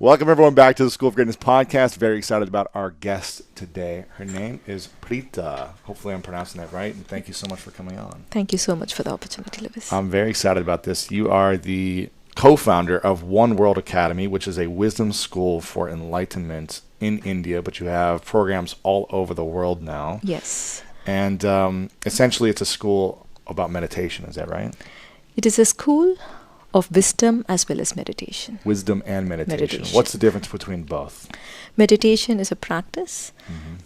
Welcome everyone back to the School of Greatness podcast. Very excited about our guest today. Her name is Preetha. Hopefully I'm pronouncing that right. And thank you so much for coming on. Thank you so much for the opportunity, Lewis. I'm very excited about this. You are the co-founder of One World Academy, which is a wisdom school for enlightenment in India, but you have programs all over the world now. Yes. And essentially it's a school about meditation. Is that right? It is a school of wisdom as well as meditation. Wisdom and meditation. What's the difference between both? Meditation is a practice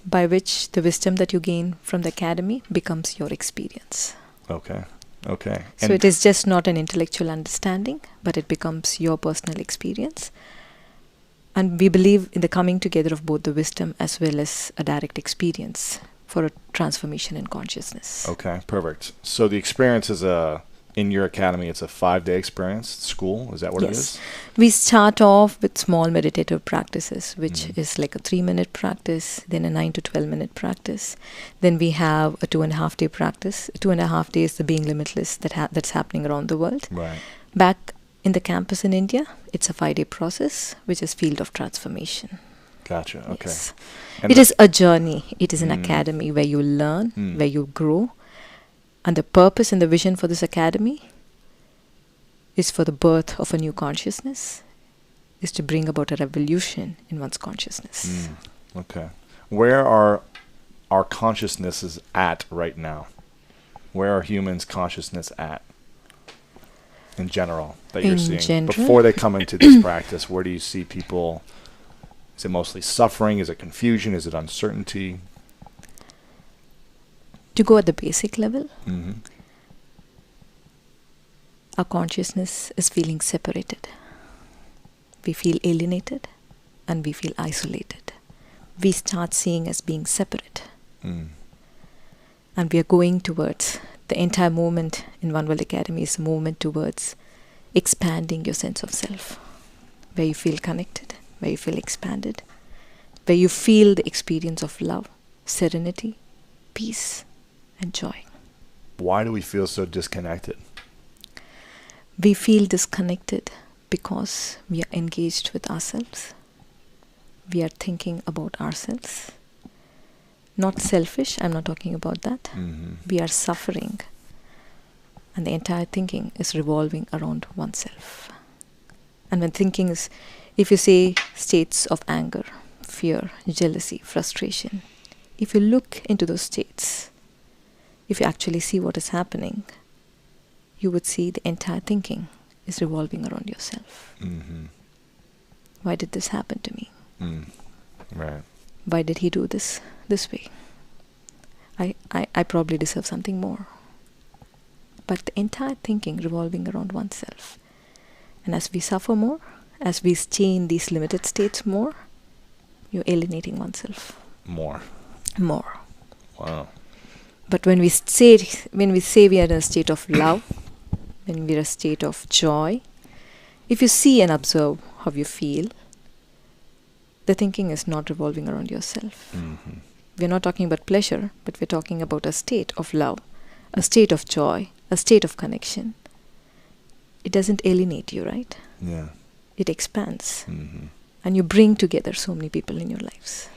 by which the wisdom that you gain from the academy becomes your experience. Okay. So it is just not an intellectual understanding, but it becomes your personal experience. And we believe in the coming together of both the wisdom as well as a direct experience for a transformation in consciousness. Okay, perfect. So the experience is in your academy, it's a 5-day experience, school. Is that what it is? We start off with small meditative practices, which is like a 3-minute practice, then a 9 to 12-minute practice. Then we have a 2.5-day practice. 2.5 days, the being limitless that's happening around the world. Right. Back in the campus in India, it's a 5-day process, which is field of transformation. Gotcha. Okay. Yes. And it is a journey. It is an academy where you learn, where you grow. And the purpose and the vision for this academy is for the birth of a new consciousness, is to bring about a revolution in one's consciousness. Okay. Where are our consciousnesses at right now? Where are humans' consciousness at in general that you're seeing? Before they come into this practice, where do you see people? Is it mostly suffering? Is it confusion? Is it uncertainty? To go at the basic level, our consciousness is feeling separated. We feel alienated and we feel isolated. We start seeing as being separate. And we are going towards, the entire movement in One World Academy is a movement towards expanding your sense of self, where you feel connected, where you feel expanded, where you feel the experience of love, serenity, peace, and joy. Why do we feel so disconnected? We feel disconnected because we are engaged with ourselves. We are thinking about ourselves. Not selfish, I'm not talking about that. We are suffering. And the entire thinking is revolving around oneself. And when thinking is, if you say states of anger, fear, jealousy, frustration, if you look into those states, if you actually see what is happening, you would see the entire thinking is revolving around yourself. Why did this happen to me? Right. Why did he do this way? I probably deserve something more. But the entire thinking revolving around oneself. And as we suffer more, as we stay in these limited states more, you're alienating oneself. More. Wow. But when we say we are in a state of love, when we are in a state of joy, if you see and observe how you feel, the thinking is not revolving around yourself. We're not talking about pleasure, but we're talking about a state of love, a state of joy, a state of connection. It doesn't alienate you, right? Yeah. It expands. And you bring together so many people in your lives.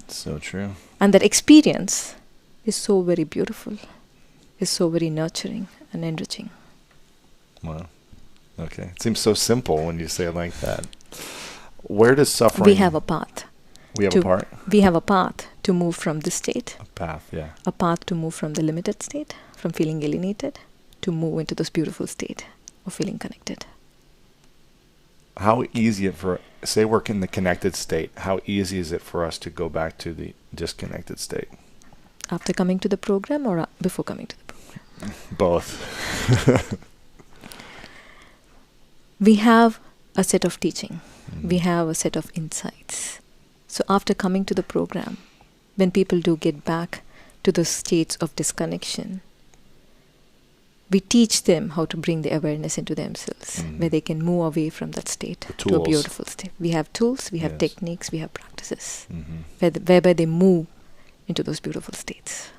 So true. And that experience is so very beautiful, is so very nurturing and enriching. Wow. Okay. It seems so simple when you say it like that. Where does suffering... We have a path. We have a path to move from this state. A path, yeah. A path to move from the limited state, from feeling alienated, to move into this beautiful state of feeling connected. How easy say we're in the connected state, how easy is it for us to go back to the disconnected state? After coming to the program or before coming to the program? Both. We have a set of teaching. We have a set of insights. So after coming to the program, when people do get back to the states of disconnection, we teach them how to bring the awareness into themselves, where they can move away from that state to a beautiful state. We have tools, we have techniques, we have practices, whereby they move into those beautiful states.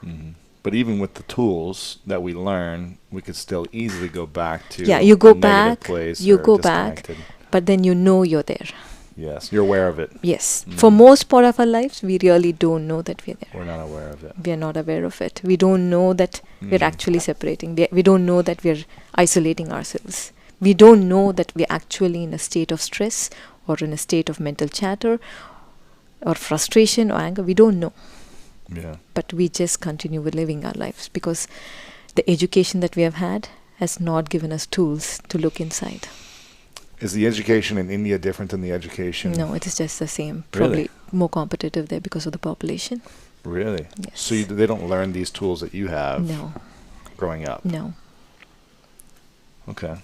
But even with the tools that we learn, we could still easily go back to you go a negative back, place you or go back, disconnected. but then you know you're there. Yes, you're aware of it. Yes. For most part of our lives, we really don't know that we're there. We're not aware of it. We are not aware of it. We don't know that we're actually separating. We don't know that we're isolating ourselves. We don't know that we're actually in a state of stress or in a state of mental chatter or frustration or anger. We don't know. Yeah. But we just continue with living our lives because the education that we have had has not given us tools to look inside. Is the education in India different than the education? No, it is just the same. Really? Probably more competitive there because of the population. Really? Yes. So they don't learn these tools that you have growing up? No. Okay.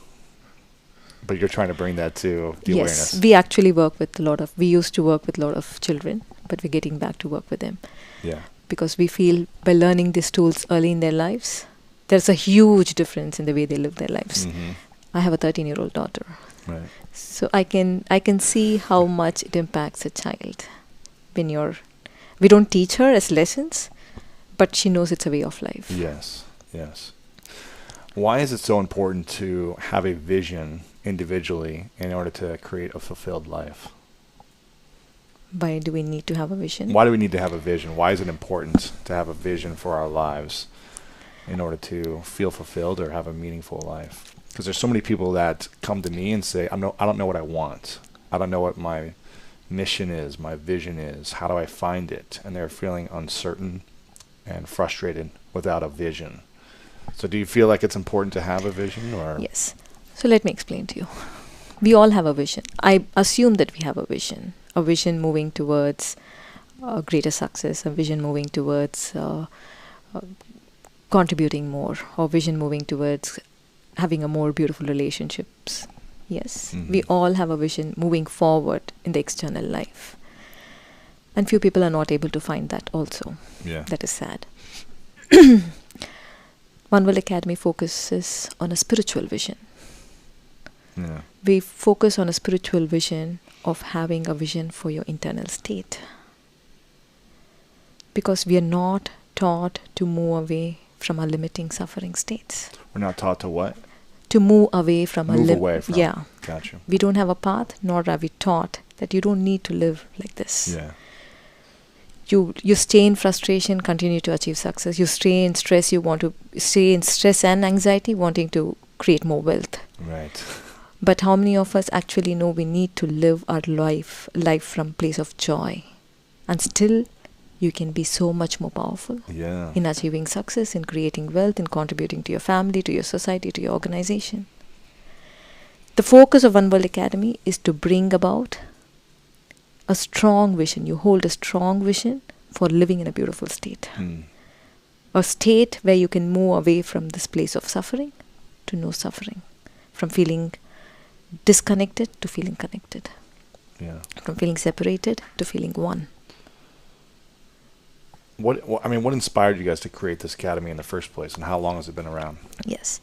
But you're trying to bring that to the awareness. Yes, we actually we used to work with a lot of children, but we're getting back to work with them. Yeah. Because we feel by learning these tools early in their lives, there's a huge difference in the way they live their lives. Mm-hmm. I have a 13-year-old daughter. Right. So I can see how much it impacts a child when we don't teach her as lessons, but she knows it's a way of life. Yes, yes. Why is it so important to have a vision individually in order to create a fulfilled life? Why do we need to have a vision? Why do we need to have a vision? Why is it important to have a vision for our lives in order to feel fulfilled or have a meaningful life? Because there's so many people that come to me and say, I don't know what I want. I don't know what my mission is, my vision is. How do I find it? And they're feeling uncertain and frustrated without a vision. So do you feel like it's important to have a vision? Or? Yes. So let me explain to you. We all have a vision. I assume that we have a vision moving towards greater success, a vision moving towards contributing more, or vision moving towards having a more beautiful relationships. Yes, we all have a vision moving forward in the external life. And few people are not able to find that also. Yeah. That is sad. One World Academy focuses on a spiritual vision. Yeah. We focus on a spiritual vision of having a vision for your internal state. Because we are not taught to move away from our limiting suffering states. We're not taught to what? To move away from Move away from. Yeah. Gotcha. We don't have a path, nor are we taught that you don't need to live like this. Yeah. You stay in frustration, continue to achieve success. You stay in stress, you want to stay in stress and anxiety, wanting to create more wealth. Right. But how many of us actually know we need to live our life from place of joy? And still, you can be so much more powerful in achieving success, in creating wealth, in contributing to your family, to your society, to your organization. The focus of One World Academy is to bring about a strong vision. You hold a strong vision for living in a beautiful state. A state where you can move away from this place of suffering to no suffering. From feeling disconnected to feeling connected. Yeah. From feeling separated to feeling one. What inspired you guys to create this academy in the first place, and how long has it been around? Yes.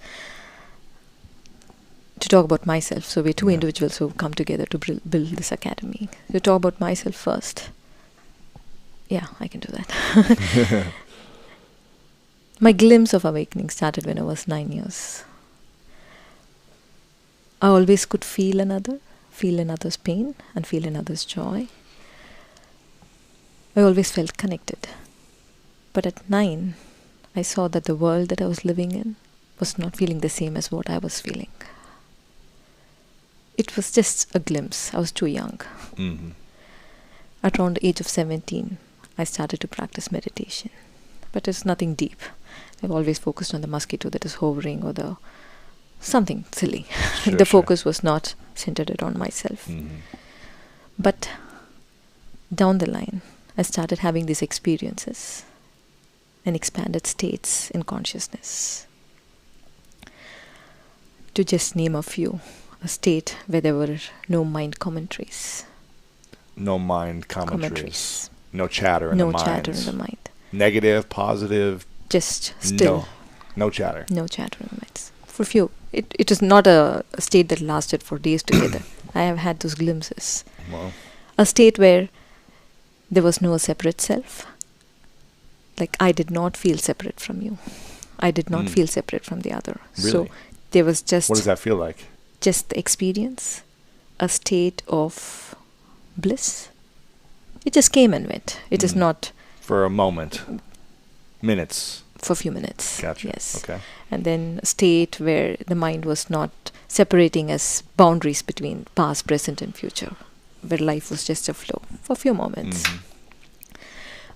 To talk about myself, so we're two individuals who have come together to build this academy. To talk about myself first. Yeah, I can do that. My glimpse of awakening started when I was 9 years. I always could feel another's pain and feel another's joy. I always felt connected. But at 9, I saw that the world that I was living in was not feeling the same as what I was feeling. It was just a glimpse. I was too young. Mm-hmm. At around the age of 17, I started to practice meditation. But it's nothing deep. I've always focused on the mosquito that is hovering or the something silly. The focus was not centered around myself. Mm-hmm. But down the line, I started having these experiences and expanded states in consciousness. To just name a few, a state where there were no mind commentaries. No mind commentaries. No chatter in the mind. No chatter in the mind. Negative, positive. Just still. No chatter. No chatter in the minds. For few. It is not a state that lasted for days together. I have had those glimpses. Wow. A state where there was no separate self. like I did not feel separate from you. I did not feel separate from the other. Really? So there was just... What does that feel like? Just the experience, a state of bliss. It just came and went. It is not... For a moment. Minutes. For a few minutes. Gotcha. Yes. Okay. And then a state where the mind was not separating as boundaries between past, present and future, where life was just a flow for a few moments.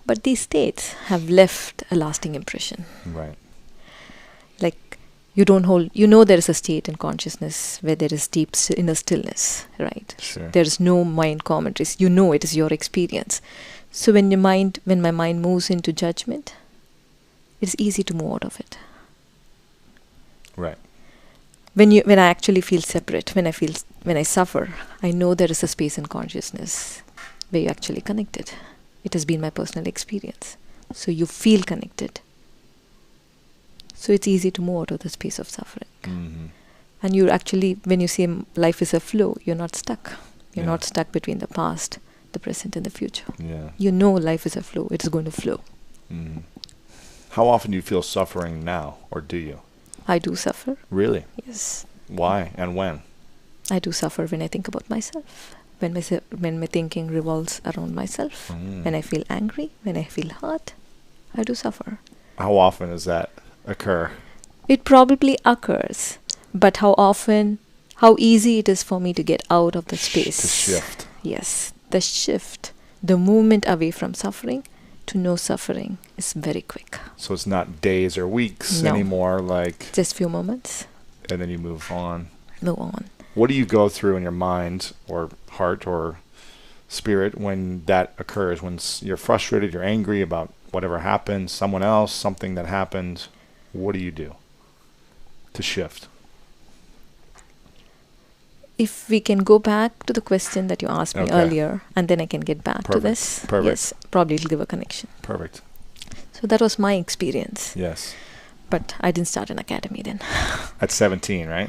But these states have left a lasting impression. Right. Like you don't hold, you know there is a state in consciousness where there is deep inner stillness, right? Sure. There is no mind commentaries. You know it is your experience. So when my mind moves into judgment, it's easy to move out of it. Right. When I actually feel separate, when I suffer, I know there is a space in consciousness where you're actually connected. It has been my personal experience. So you feel connected. So it's easy to move out of the space of suffering. And you're actually, when you say life is a flow, you're not stuck. You're not stuck between the past, the present and the future. Yeah. You know life is a flow. It is going to flow. How often do you feel suffering now, or do you? I do suffer. Really? Yes. Why and when? I do suffer when I think about myself. When my thinking revolves around myself. When I feel angry, when I feel hurt, I do suffer. How often does that occur? It probably occurs, but how easy it is for me to get out of the space. To shift. Yes. The shift, the movement away from suffering to no suffering is very quick. So it's not days or weeks anymore, like... Just few moments. And then you move on. Move on. What do you go through in your mind or heart or spirit when that occurs? When you're frustrated, you're angry about whatever happened, someone else, something that happened, what do you do to shift? If we can go back to the question that you asked me earlier, and then I can get back to this. Perfect. Yes, probably it'll give a connection. Perfect. So that was my experience. Yes. But I didn't start an academy then. At 17, right?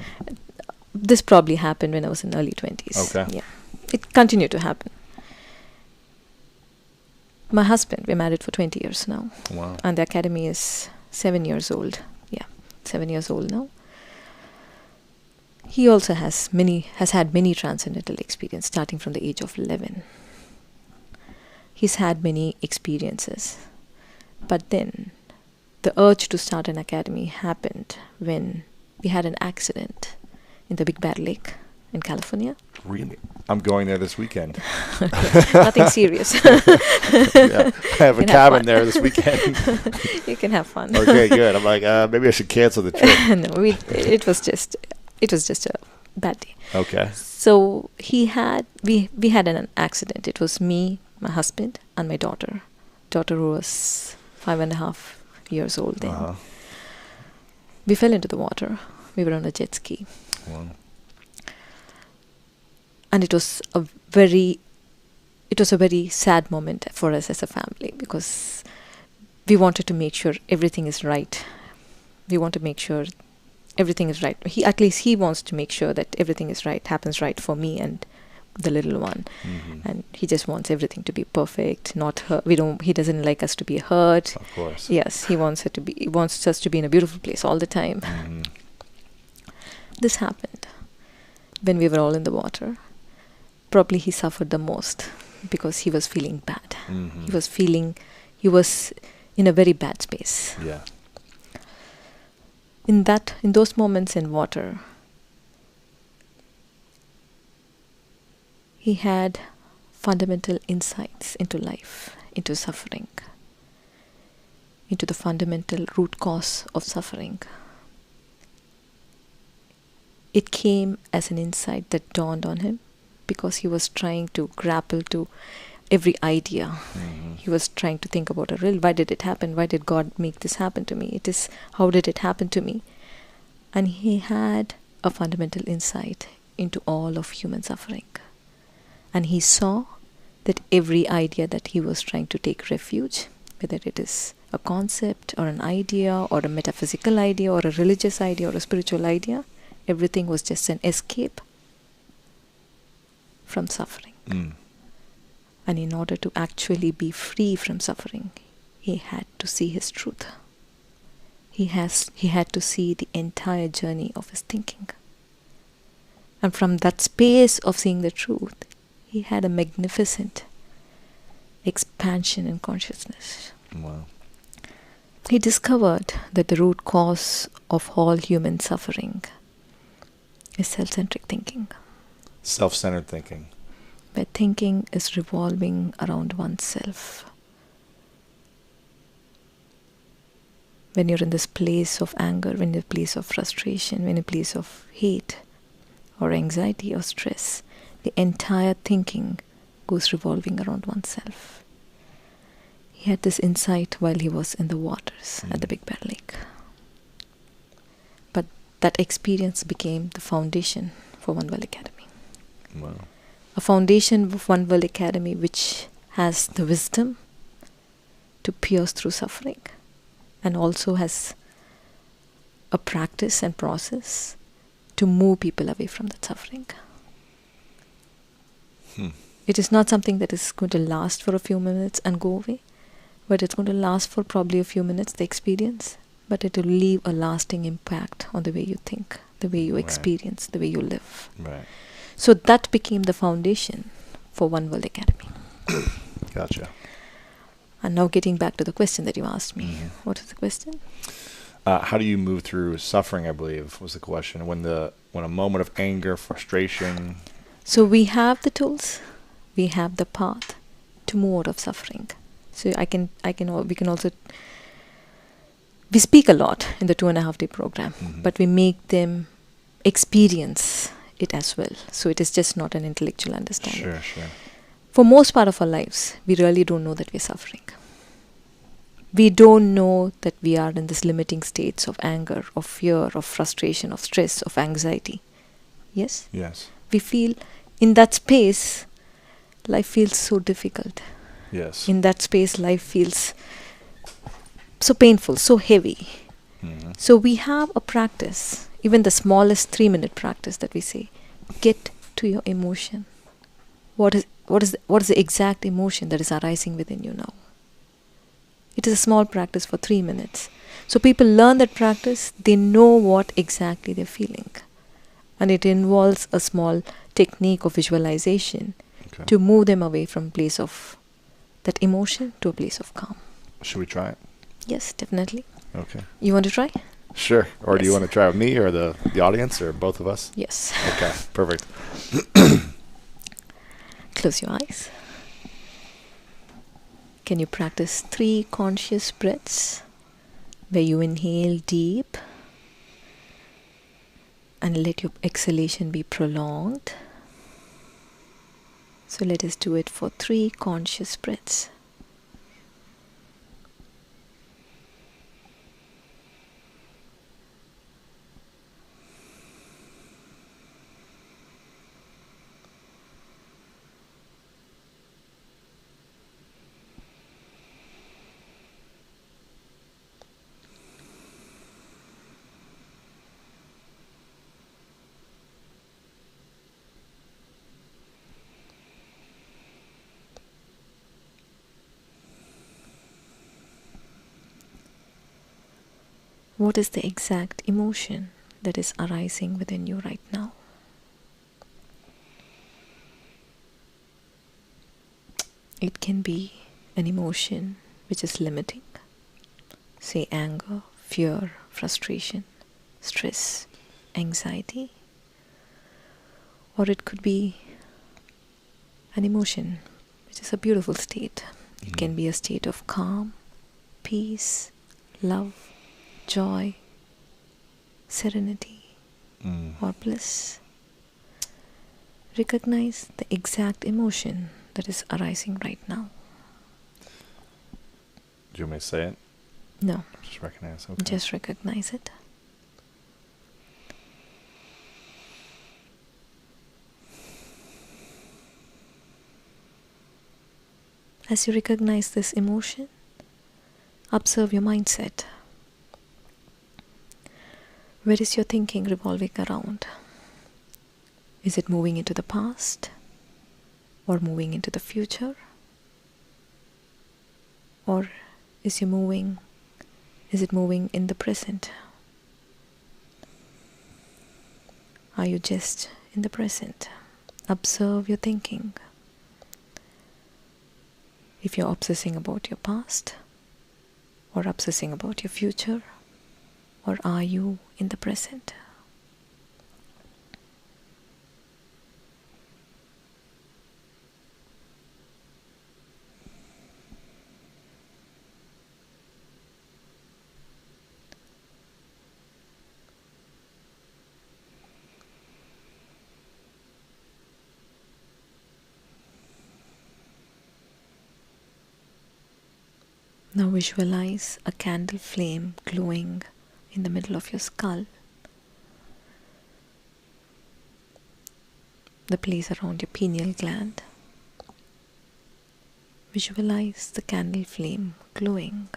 This probably happened when I was in early 20s. Okay. Yeah. It continued to happen. My husband, we're married for 20 years now. Wow. And the academy is 7 years old. Yeah, 7 years old now. He also has had many transcendental experiences starting from the age of 11. He's had many experiences. But then the urge to start an academy happened when we had an accident in the Big Bear Lake in California. Really? I'm going there this weekend. Nothing serious. Yeah, I have a cabin there this weekend. You can have fun. Okay, good. I'm like, maybe I should cancel the trip. No, it was just a bad day. Okay. So we had an accident. It was me, my husband, and my daughter. Daughter who was 5.5 years old then. We fell into the water. We were on a jet ski. Wow. And it was a very sad moment for us as a family because we wanted to make sure everything is right. We want to make sure everything is right. He wants to make sure that everything is right, happens right for me and the little one. And he just wants everything to be perfect, not hurt. He doesn't like us to be hurt. Of course. Yes, he wants us to be in a beautiful place all the time. This happened when we were all in the water. Probably he suffered the most because he was feeling bad. He was in a very bad space. Yeah. In those moments in water, he had fundamental insights into life, into suffering, into the fundamental root cause of suffering. It came as an insight that dawned on him because he was trying to grapple to every idea. He was trying to think about why did it happen? Why did God make this happen to me? How did it happen to me? And he had a fundamental insight into all of human suffering. And he saw that every idea that he was trying to take refuge, whether it is a concept or an idea or a metaphysical idea or a religious idea or a spiritual idea, everything was just an escape from suffering. And in order to actually be free from suffering, he had to see his truth. He had to see the entire journey of his thinking. And from that space of seeing the truth, he had a magnificent expansion in consciousness. Wow. He discovered that the root cause of all human suffering is self-centric thinking. Self-centered thinking. Where thinking is revolving around oneself. When you're in this place of anger, when you're in a place of frustration, when you're in a place of hate or anxiety or stress, the entire thinking goes revolving around oneself. He had this insight while he was in the waters at the Big Bear Lake. But that experience became the foundation for One World Academy. Wow. A foundation of One World Academy which has the wisdom to pierce through suffering and also has a practice and process to move people away from that suffering. It is not something that is going to last for a few minutes and go away, but it's going to last for probably a few minutes, the experience, but it will leave a lasting impact on the way you think, the way you experience, the way you live. Right. So that became the foundation for One World Academy. Gotcha. And now getting back to the question that you asked me. What is the question? How do you move through suffering, I believe, was the question. When a moment of anger, frustration... So we have the tools, we have the path to move out of suffering. So we can also, we speak a lot in the 2.5-day program, but we make them experience it as well. So it is just not an intellectual understanding. Sure, sure. For most part of our lives, we really don't know that we're suffering. We don't know that we are in this limiting states of anger, of fear, of frustration, of stress, of anxiety. Yes? Yes. We feel in that space, life feels so difficult. Yes. In that space, life feels so painful, so heavy. So we have a practice, even the smallest 3-minute practice that we say, get to your emotion. What is the exact emotion that is arising within you now? It is a small practice for 3 minutes. So people learn that practice, they know what exactly they're feeling. And it involves a small technique of visualization to move them away from a place of that emotion to a place of calm. Should we try it? Yes, definitely. Okay. You want to try? Sure. Or do you Yes. want to try with me or the audience or both of us? Yes. Okay, perfect. Close your eyes. Can you practice 3 conscious breaths where you inhale deep and let your exhalation be prolonged? So let us do it for 3 conscious breaths. What is the exact emotion that is arising within you right now? It can be an emotion which is limiting, say anger, fear, frustration, stress, anxiety, or it could be an emotion which is a beautiful state. It can be a state of calm, peace, love, joy, serenity, or bliss. Recognize the exact emotion that is arising right now. Do you want me to say it? No. Just recognize. Okay. Just recognize it. As you recognize this emotion, observe your mindset. Where is your thinking revolving around? Is it moving into the past or moving into the future? Or Is it moving in the present? Are you just in the present? Observe your thinking. If you're obsessing about your past or obsessing about your future, or are you in the present? Now visualize a candle flame glowing in the middle of your skull, the place around your pineal gland. Visualize the candle flame glowing.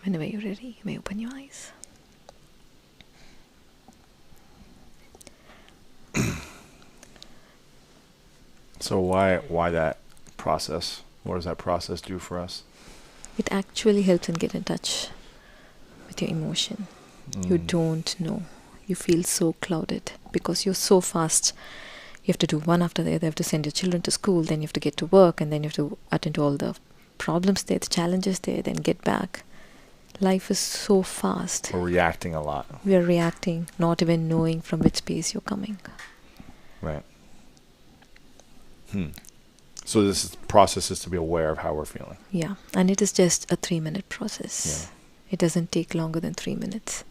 Whenever you're ready, you may open your eyes. So why that process? What does that process do for us? It actually helps in getting in touch with your emotion. You don't know. You feel so clouded because you're so fast. You have to do one after the other. You have to send your children to school, then you have to get to work, and then you have to attend to all the problems there, the challenges there, then get back. Life is so fast. We're reacting a lot. We are reacting, not even knowing from which space you're coming. Right. So this process is to be aware of how we're feeling. Yeah, and it is just a 3-minute process. Yeah. It doesn't take longer than 3 minutes.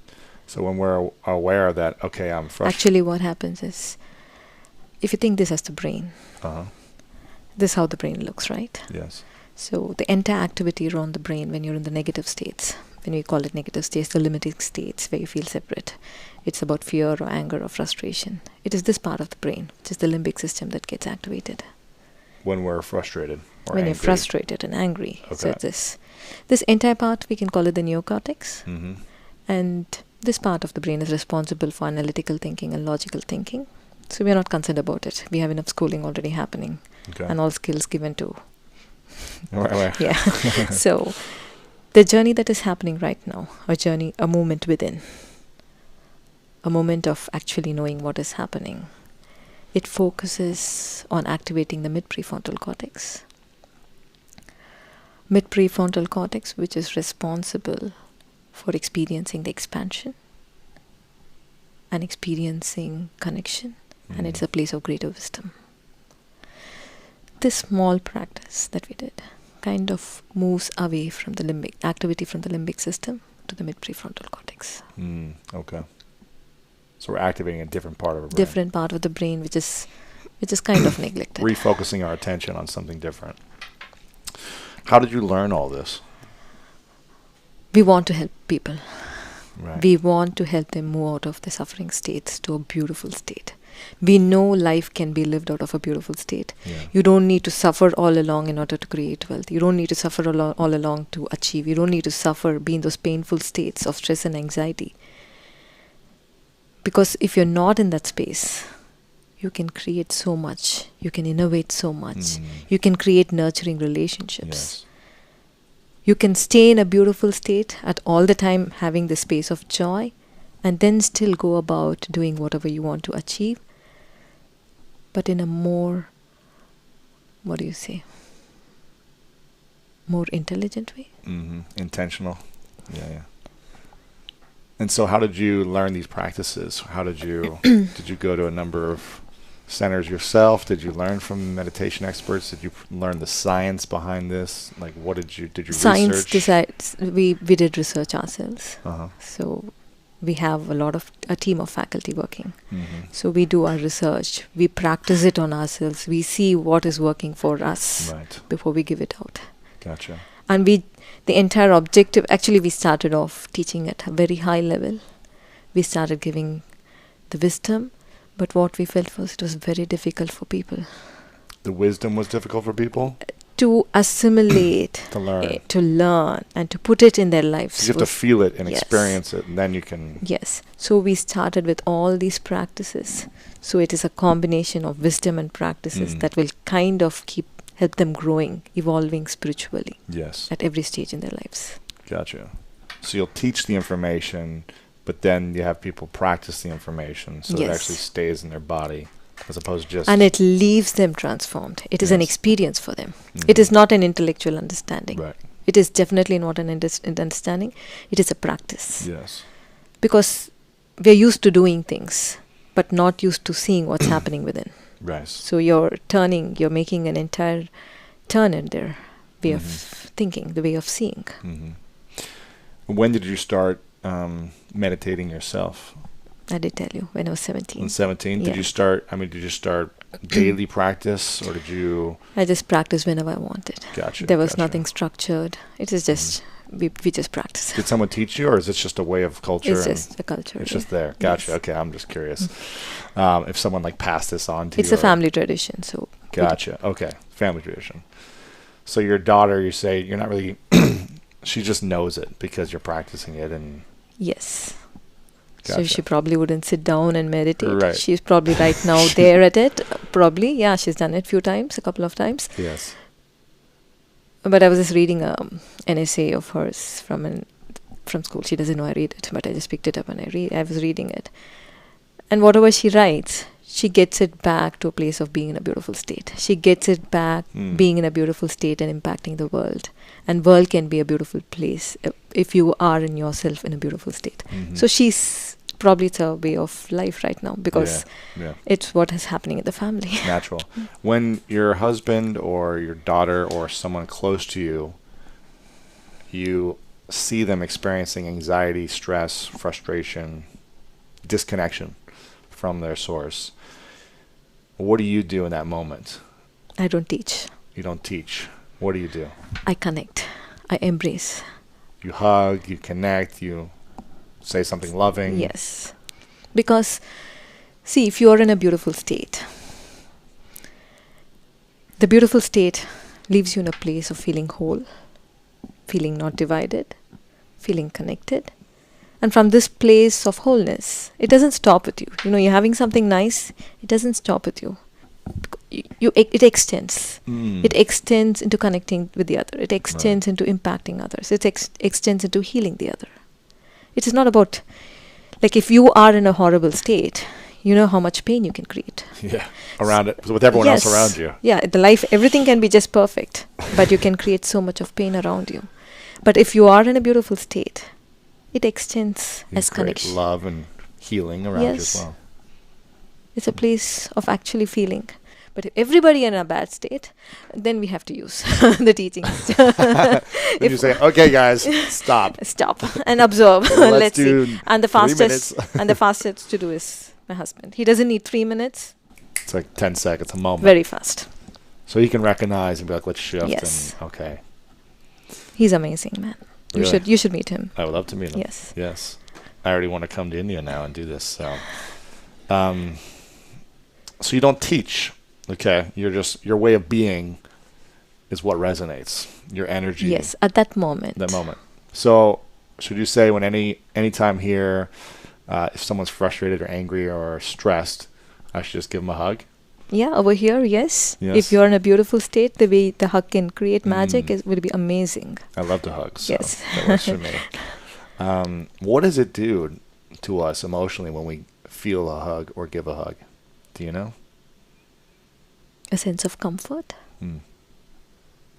So when we're aware that, okay, I'm frustrated. Actually, what happens is, if you think this as the brain, this is how the brain looks, right? Yes. So the entire activity around the brain when you're in the negative states, when we call it negative states, the limiting states where you feel separate, it's about fear or anger or frustration. It is this part of the brain, which is the limbic system, that gets activated. When we're frustrated or when angry. You're frustrated and angry. Okay. So this entire part, we can call it the neocortex. And this part of the brain is responsible for analytical thinking and logical thinking. So we're not concerned about it. We have enough schooling already happening. Okay. And all skills given to. Right. Yeah. So the journey that is happening right now, a moment within, a moment of actually knowing what is happening, it focuses on activating the mid-prefrontal cortex. Mid-prefrontal cortex, which is responsible for experiencing the expansion and experiencing connection, and it's a place of greater wisdom. This small practice that we did kind of moves away from the limbic activity from the limbic system to the mid-prefrontal cortex. Okay. So we're activating a different part of our brain. Different part of the brain, which is kind of neglected. Refocusing our attention on something different. How did you learn all this? We want to help people. Right. We want to help them move out of the suffering states to a beautiful state. We know life can be lived out of a beautiful state. Yeah. You don't need to suffer all along in order to create wealth. You don't need to suffer all along to achieve. You don't need to suffer, be in those painful states of stress and anxiety. Because if you're not in that space, you can create so much. You can innovate so much. You can create nurturing relationships. Yes. You can stay in a beautiful state at all the time, having the space of joy, and then still go about doing whatever you want to achieve, but in a more, more intelligent way. Intentional. Yeah. And so how did you learn these practices? How did you, did you go to a number of centers yourself? Did you learn from meditation experts? Did you learn the science behind this? Like, what did you Science research? decides. We did research ourselves. Uh-huh. So we have a team of faculty working. Mm-hmm. So we do our research. We practice it on ourselves. We see what is working for us before we give it out. Gotcha. And the entire objective, actually we started off teaching at a very high level. We started giving the wisdom, but what we felt was it was very difficult for people. The wisdom was difficult for people? To assimilate, to learn, and to put it in their lives. You have to feel it and experience it, and then you can... Yes. So we started with all these practices. So it is a combination of wisdom and practices that will kind of help them growing, evolving spiritually. Yes. At every stage in their lives. Gotcha. So you'll teach the information, but then you have people practice the information so it actually stays in their body, as opposed to just... And it leaves them transformed. It is an experience for them. Mm-hmm. It is not an intellectual understanding. Right. It is definitely not an understanding. It is a practice. Yes. Because we are used to doing things, but not used to seeing what's happening within. Right. So you're making an entire turn in their way of thinking, the way of seeing. Mm-hmm. When did you start meditating yourself? I did tell you, when I was 17. When 17? Yeah. Did you start daily practice, or did you... I just practiced whenever I wanted. Gotcha. There was nothing structured. It is just, we just practice. Did someone teach you, or is it just a way of culture? It's just a culture. It's just there. Gotcha. Yes. Okay, I'm just curious. If someone passed this on to you. It's a family tradition, so... Gotcha. Okay, family tradition. So your daughter, you say, you're not really... she just knows it because you're practicing it and... Yes. Gotcha. So she probably wouldn't sit down and meditate. Right. She's probably right now there at it. Probably, yeah, she's done it a couple of times. Yes. But I was just reading an essay of hers from school. She doesn't know I read it, but I just picked it up and I was reading it. And whatever she writes, she gets it back to a place of being in a beautiful state. She gets it back being in a beautiful state and impacting the world. And world can be a beautiful place if you are in yourself in a beautiful state. Mm-hmm. So probably it's a way of life right now because it's what is happening in the family. Natural. When your husband or your daughter or someone close to you see them experiencing anxiety, stress, frustration, disconnection from their source, what do you do in that moment? I don't teach. You don't teach. What do you do? I connect. I embrace. You hug, you connect, you say something loving. Yes. Because, see, if you are in a beautiful state, the beautiful state leaves you in a place of feeling whole, feeling not divided, feeling connected. And from this place of wholeness, it doesn't stop with you. You're having something nice, it doesn't stop with you. It extends. It extends into connecting with the other. It extends into impacting others. It extends into healing the other. It is not about, if you are in a horrible state, you know how much pain you can create. Yeah, around it, with everyone else around you. Yeah, everything can be just perfect, but you can create so much of pain around you. But if you are in a beautiful state, it extends as connection. Love and healing around you as well. It's a place of actually feeling. But if everybody in a bad state, then we have to use the teachings. Then you say, okay, guys, stop. Stop and observe. Let's see. Do and the fastest to do is my husband. He doesn't need 3 minutes. It's like 10 seconds, a moment. Very fast. So he can recognize and be like, let's shift. Yes. And, okay. He's amazing, man. Really? You should meet him. I would love to meet him. Yes. Yes. I already want to come to India now and do this. So, so you don't teach. Okay. Your way of being is what resonates. Your energy. Yes, at that moment. So should you say anytime here, if someone's frustrated or angry or stressed, I should just give them a hug? Yeah, over here, yes. If you're in a beautiful state, the way the hug can create magic will be amazing. I love to hug, so yes. That works for me. What does it do to us emotionally when we feel a hug or give a hug? Do you know? A sense of comfort.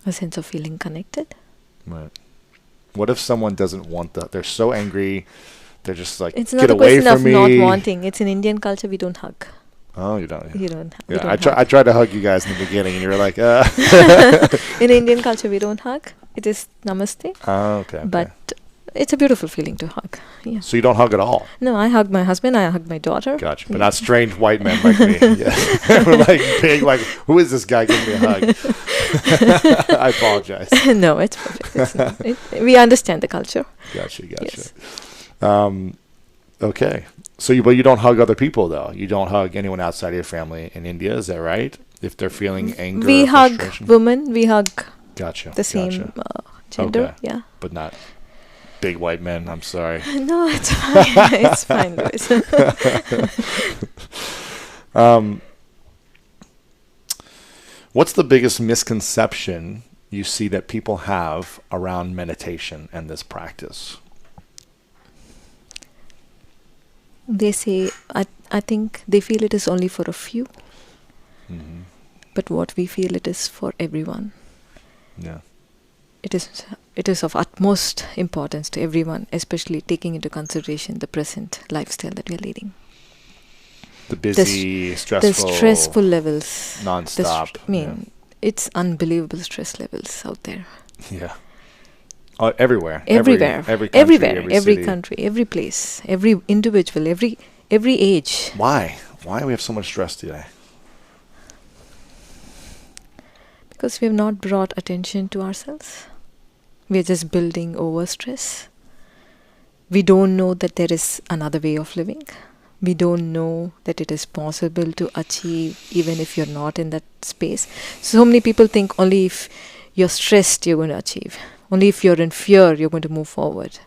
A sense of feeling connected. Right. What if someone doesn't want that? They're so angry. They're just like, it's get not away a question from of me. not wanting. It's in Indian culture, we don't hug. Oh, you don't. You don't. Yeah, I tried to hug you guys in the beginning, and you were like, In Indian culture, we don't hug. It is namaste. Oh, okay. But it's a beautiful feeling to hug. Yeah. So you don't hug at all? No, I hug my husband. I hug my daughter. Gotcha. But not strange white men like me. Yeah. We're like big, like, who is this guy giving me a hug? I apologize. No, it's perfect. We understand the culture. Gotcha. Yes. Okay. So but you don't hug other people, though? You don't hug anyone outside of your family in India, is that right? If they're feeling anger we or hug frustration? women. We hug the same gender. Okay. Yeah. But not big white men, I'm sorry. No, it's fine. It's fine, Louis. What's the biggest misconception you see that people have around meditation and this practice? They say, I think they feel it is only for a few. Mm-hmm. But what we feel it is for everyone. Yeah. It is of utmost importance to everyone, especially taking into consideration the present lifestyle that we are leading. The busy, stressful. The stressful levels. Non-stop. It's unbelievable stress levels out there. Yeah. Everywhere. Everywhere. Every country, everywhere. Every city. country, every place, every individual, every age. Why? Why do we have so much stress today? Because we have not brought attention to ourselves. We are just building over stress. We don't know that there is another way of living. We don't know that it is possible to achieve even if you're not in that space. So many people think only if you're stressed you're going to achieve. Only if you're in fear you're going to move forward.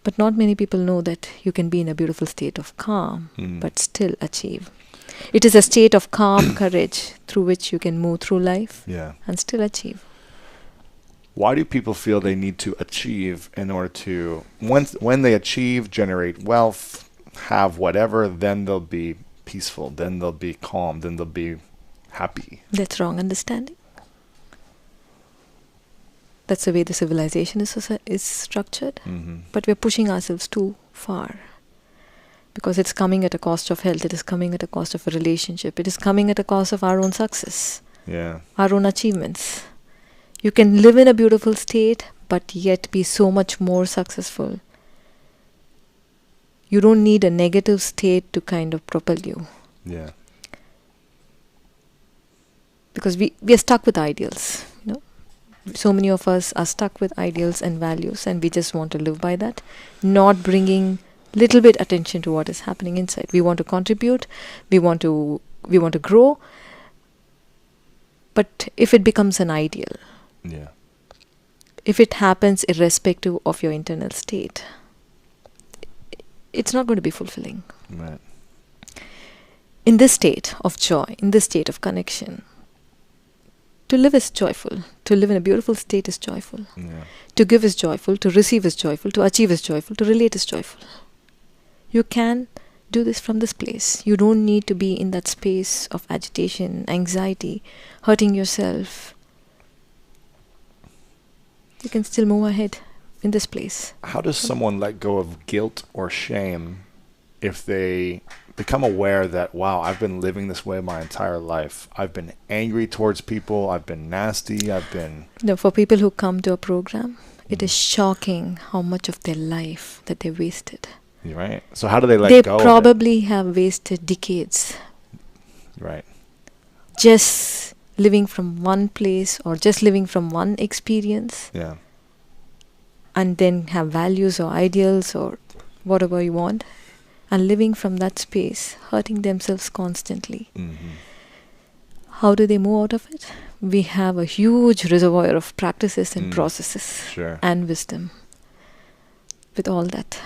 But not many people know that you can be in a beautiful state of calm but still achieve. It is a state of calm courage through which you can move through life and still achieve. Why do people feel they need to achieve in order to, when they achieve, generate wealth, have whatever, then they'll be peaceful, then they'll be calm, then they'll be happy? That's wrong understanding. That's the way the civilization is structured. Mm-hmm. But we're pushing ourselves too far. Because it's coming at a cost of health, it is coming at a cost of a relationship, it is coming at a cost of our own success, our own achievements. You can live in a beautiful state, but yet be so much more successful. You don't need a negative state to kind of propel you. Yeah. Because we are stuck with ideals, you know. So many of us are stuck with ideals and values, and we just want to live by that, not bringing little bit attention to what is happening inside. We want to contribute, we want to grow, but if it becomes an ideal, if it happens irrespective of your internal state, it's not going to be fulfilling. Right. In this state of joy, in this state of connection, to live is joyful. To live in a beautiful state is joyful. Yeah. To give is joyful. To receive is joyful. To achieve is joyful. To relate is joyful. You can do this from this place. You don't need to be in that space of agitation, anxiety, hurting yourself. You can still move ahead in this place. How does someone let go of guilt or shame if they become aware that, wow, I've been living this way my entire life. I've been angry towards people. I've been nasty. No, for people who come to a program, it is shocking how much of their life that they wasted. You're right. So how do they let go of it? They probably have wasted decades. Right. Just living from one place or just living from one experience. Yeah. And then have values or ideals or whatever you want. And living from that space, hurting themselves constantly. Mm-hmm. How do they move out of it? We have a huge reservoir of practices and processes and wisdom. With all that,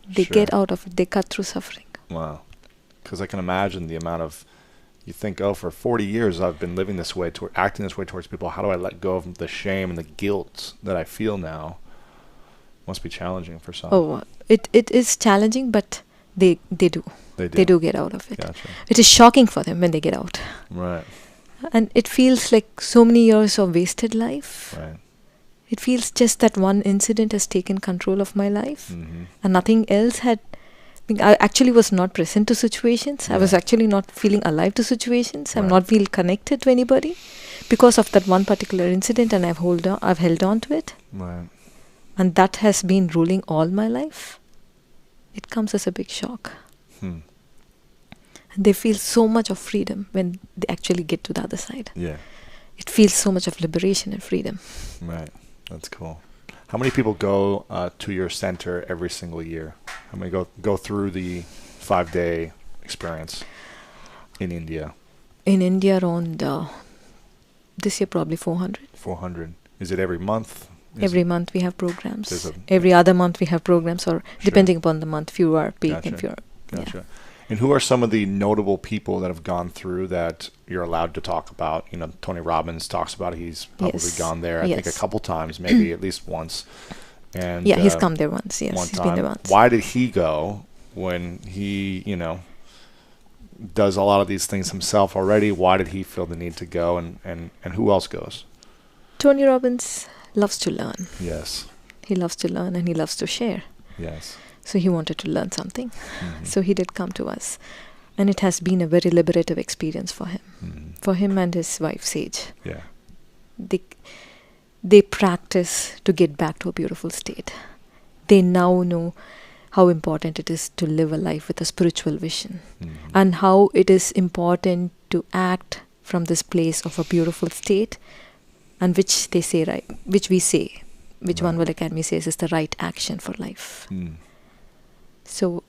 they get out of it, they cut through suffering. Wow. Because I can imagine the amount of, you think, oh, for 40 years I've been living this way, acting this way towards people. How do I let go of the shame and the guilt that I feel now? Must be challenging for some. Oh, it is challenging, but They do. They do get out of it. Gotcha. It is shocking for them when they get out. Right. And it feels like so many years of wasted life. Right. It feels just that one incident has taken control of my life. Mm-hmm. And nothing else had I actually was not present to situations. I was actually not feeling alive to situations. I'm not feel connected to anybody because of that one particular incident, and I've held on to it. Right. And that has been ruling all my life. It comes as a big shock. And they feel so much of freedom when they actually get to the other side. Yeah. It feels so much of liberation and freedom. Right. That's cool. How many people go to your center every single year? How many go through the 5-day experience in India? In India, around this year, probably 400. 400. Is it every month? Every month we have programs. Every other month we have programs, or depending upon the month, few are paid and few are. Gotcha. Yeah. And who are some of the notable people that have gone through that you're allowed to talk about? You know, Tony Robbins talks about it. He's probably gone there, I think, a couple times, maybe at least once. And he's come there once. Yes, he's been there once. Why did he go when he, does a lot of these things himself already? Why did he feel the need to go, and who else goes? Tony Robbins loves to learn. Yes. He loves to learn and he loves to share. Yes. So he wanted to learn something. So he did come to us. And it has been a very liberative experience for him. For him and his wife, Sage. Yeah. They practice to get back to a beautiful state. They now know how important it is to live a life with a spiritual vision. And how it is important to act from this place of a beautiful state, and which they say, right, which we say, which One World Academy says is the right action for life. So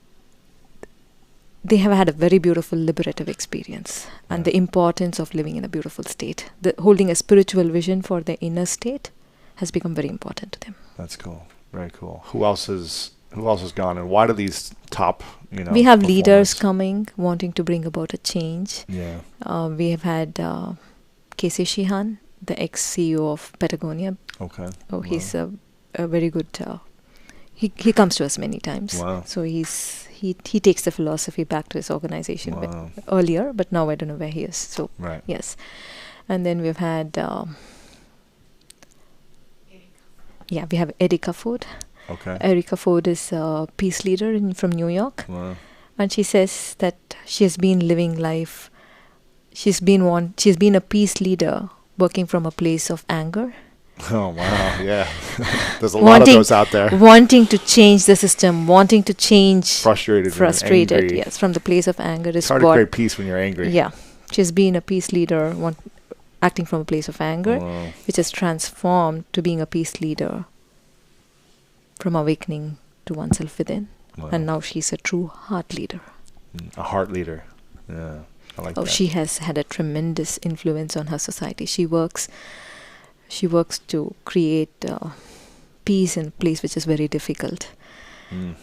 they have had a very beautiful liberative experience, and the importance of living in a beautiful state, holding a spiritual vision for their inner state has become very important to them. That's cool. Very cool. Who else has gone, and why do these top, we have leaders coming, wanting to bring about a change. Yeah. We have had K.C. Shihan, the ex-CEO of Patagonia. Okay. Oh, he's a very good... He comes to us many times. Wow. So he takes the philosophy back to his organization earlier, but now I don't know where he is. So yes. And then we've had we have Erica Ford. Okay. Erica Ford is a peace leader from New York. Wow. And she says that she has been living life. She's been a peace leader working from a place of anger. Oh, wow. Yeah. There's a lot of those out there. Wanting to change the system, wanting to change. Frustrated. Yes, from the place of anger. It's hard to create peace when you're angry. Yeah. She's been a peace leader, acting from a place of anger, which has transformed to being a peace leader from awakening to oneself within. Wow. And now she's a true heart leader. A heart leader. Yeah. I like that. She has had a tremendous influence on her society. She works to create peace in a place which is very difficult.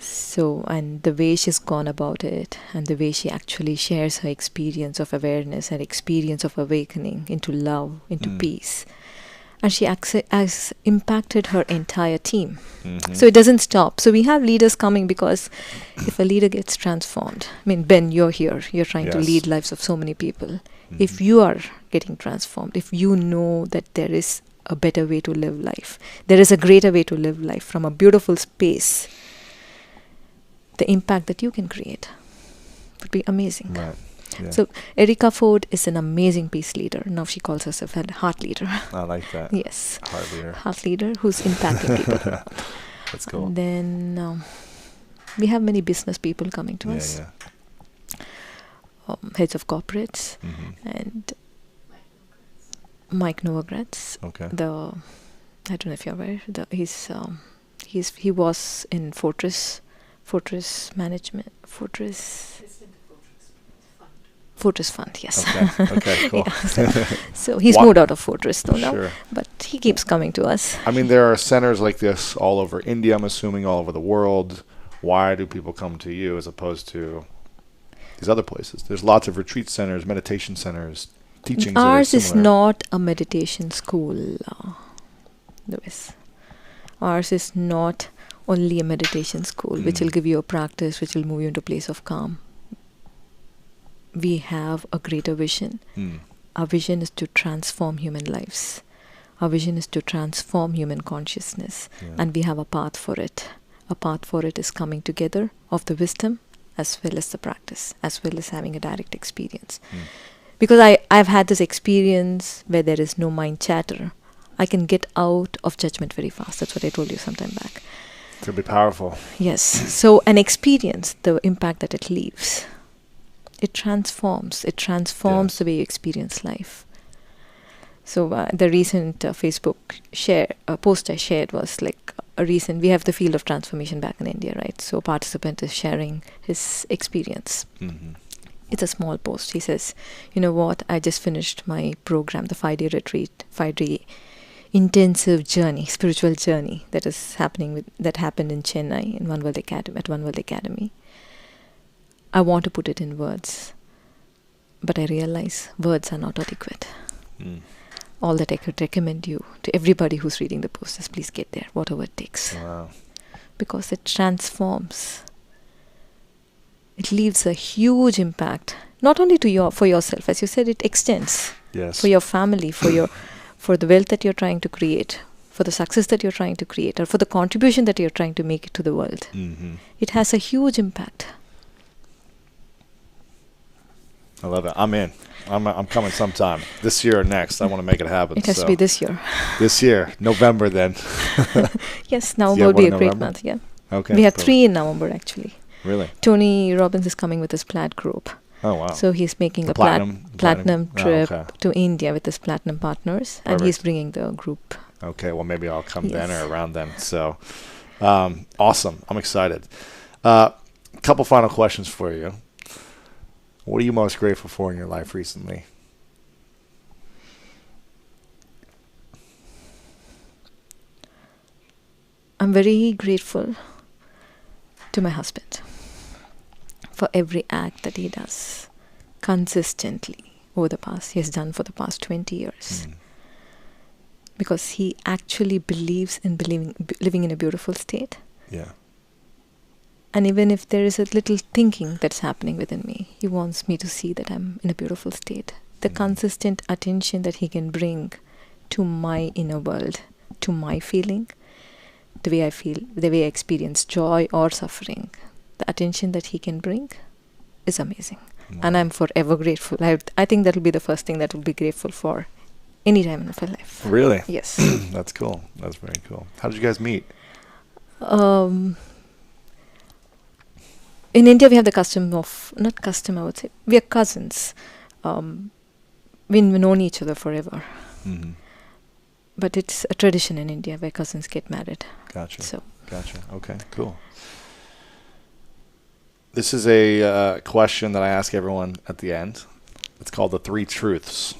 So, and the way she's gone about it, and the way she actually shares her experience of awareness and experience of awakening into love, into peace. And she has impacted her entire team. So it doesn't stop. So we have leaders coming because if a leader gets transformed, I mean, Ben, you're here. You're trying to lead lives of so many people. If you are getting transformed, if you know that there is a better way to live life, there is a greater way to live life from a beautiful space, the impact that you can create would be amazing. Right. Yeah. So Erica Ford is an amazing peace leader. Now she calls herself a heart leader. I like that. Yes. Heart leader. Heart leader who's impacting people. That's cool. And then we have many business people coming to us. Yeah. Heads of corporates and Mike Novogratz. Okay. I don't know if you're aware. He was in Fortress Management. Fortress Fund, yes. Okay, cool. So he's moved out of Fortress though now, but he keeps coming to us. I mean, there are centers like this all over India, I'm assuming, all over the world. Why do people come to you as opposed to these other places? There's lots of retreat centers, meditation centers, teachings. Ours is not a meditation school, Louis. Ours is not only a meditation school, which will give you a practice, which will move you into a place of calm. We have a greater vision. Our vision is to transform human lives. Our vision is to transform human consciousness. And we have a path for it. A path for it is coming together of the wisdom as well as the practice, as well as having a direct experience. Because I've had this experience where there is no mind chatter. I can get out of judgment very fast. That's what I told you some time back. It's going to be powerful. Yes. So an experience, the impact that it leaves, it transforms. It transforms the way you experience life. So the recent Facebook post I shared was like we have the field of transformation back in India, right? So participant is sharing his experience. It's a small post. He says, you know what, I just finished my program, the 5-day retreat, 5-day intensive journey, spiritual journey that happened in Chennai at One World Academy. I want to put it in words, but I realize words are not adequate. All that I could recommend you to everybody who's reading the post is please get there, whatever it takes. Wow. Because it transforms. It leaves a huge impact, not only for yourself, as you said, it extends. Yes. For your family, for the wealth that you're trying to create, for the success that you're trying to create, or for the contribution that you're trying to make to the world. It has a huge impact. I love it. I'm in. I'm coming sometime. This year or next. I want to make it happen. It has to be this year. This year. November then. Yes, November would be a great month, yeah. Okay. We have 3 in November, actually. Really? Tony Robbins is coming with his Plaid group. Oh, wow. So he's making a platinum trip to India with his platinum partners. Perfect. And he's bringing the group. Okay, well, maybe I'll come then or around then. So, awesome. I'm excited. Couple final questions for you. What are you most grateful for in your life recently? I'm very grateful to my husband for every act that he does consistently he has done for the past 20 years. Because he actually believes in living in a beautiful state. Yeah. And even if there is a little thinking that's happening within me, he wants me to see that I'm in a beautiful state. The consistent attention that he can bring to my inner world, to my feeling, the way I feel, the way I experience joy or suffering, the attention that he can bring is amazing. Wow. And I'm forever grateful. I think that will be the first thing that will be grateful for any time in my life. Really? Yes. That's cool. That's very cool. How did you guys meet? In India, we have the custom of, not custom, I would say, we are cousins. We've known each other forever. But it's a tradition in India where cousins get married. Gotcha. Gotcha. Okay, cool. This is a question that I ask everyone at the end. It's called the 3 truths.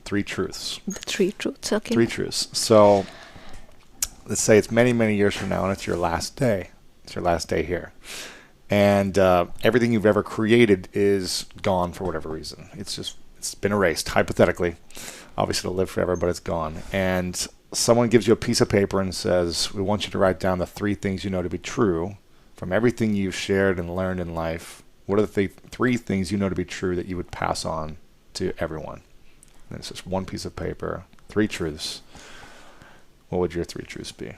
3 truths. The 3 truths, okay. 3 truths. So let's say it's many, many years from now and it's your last day. It's your last day here. And everything you've ever created is gone for whatever reason. It's been erased, hypothetically. Obviously, it'll live forever, but it's gone. And someone gives you a piece of paper and says, we want you to write down the 3 things you know to be true from everything you've shared and learned in life. What are the 3 things you know to be true that you would pass on to everyone? And it's just one piece of paper, 3 truths. What would your 3 truths be?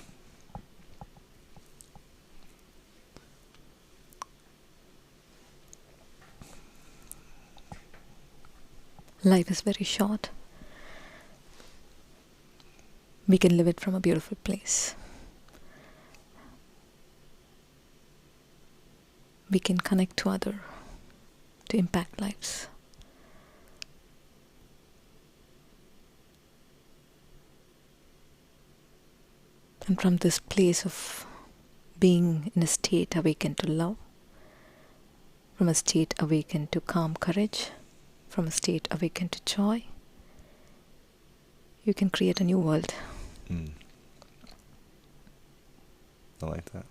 Life is very short. We can live it from a beautiful place. We can connect to others to impact lives. And from this place of being in a state awakened to love, from a state awakened to calm courage, from a state awakened to joy, you can create a new world. I like that.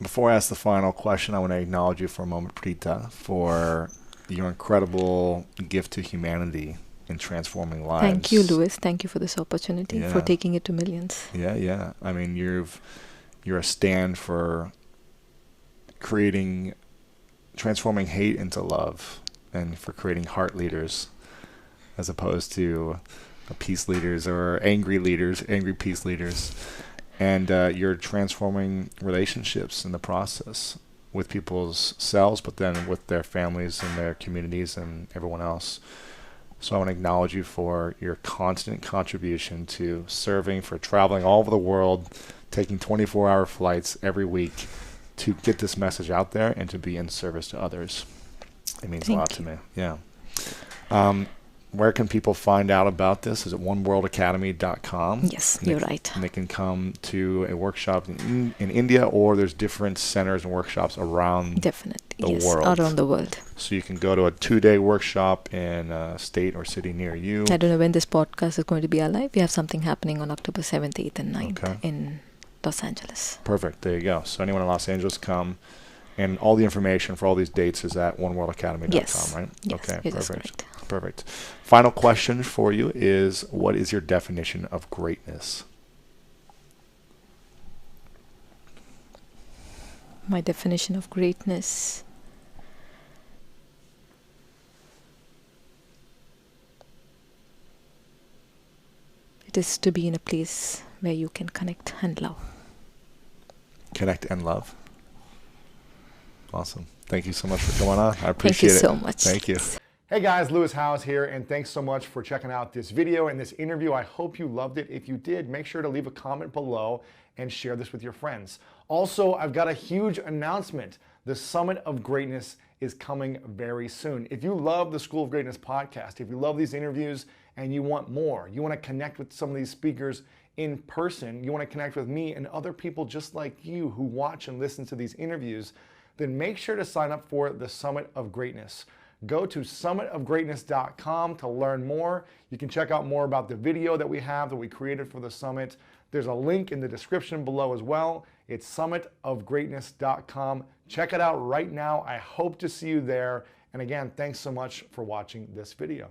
Before I ask the final question, I want to acknowledge you for a moment, Preetha, for your incredible gift to humanity in transforming lives. Thank you, Louis. Thank you for this opportunity, for taking it to millions. Yeah. I mean, you're a stand for transforming hate into love, and for creating heart leaders as opposed to peace leaders or angry peace leaders. And you're transforming relationships in the process with people's selves, but then with their families and their communities and everyone else. So I want to acknowledge you for your constant contribution to serving, for traveling all over the world, taking 24-hour flights every week to get this message out there and to be in service to others. It means a lot to me. Yeah. Where can people find out about this? Is it oneworldacademy.com? Yes, you're right. And they can come to a workshop in India, or there's different centers and workshops around the world. Around the world. So you can go to a 2-day workshop in a state or city near you. I don't know when this podcast is going to be alive. We have something happening on October 7th, 8th, and 9th in Los Angeles. Perfect. There you go. So anyone in Los Angeles, come. And all the information for all these dates is at oneworldacademy.com, right? Yes, okay, it perfect. is correct. Perfect. Final question for you is, what is your definition of greatness? My definition of greatness. It is to be in a place where you can connect and love. Connect and love. Awesome. Thank you so much for coming on. I appreciate it. Thank you so much. Thank you. Hey guys, Lewis Howes here, and thanks so much for checking out this video and this interview. I hope you loved it. If you did, make sure to leave a comment below and share this with your friends. Also, I've got a huge announcement. The Summit of Greatness is coming very soon. If you love the School of Greatness podcast, if you love these interviews and you want more, you want to connect with some of these speakers in person, you want to connect with me and other people just like you who watch and listen to these interviews, then make sure to sign up for the Summit of Greatness. Go to summitofgreatness.com to learn more. You can check out more about the video that we created for the summit. There's a link in the description below as well. It's summitofgreatness.com. Check it out right now. I hope to see you there. And again, thanks so much for watching this video.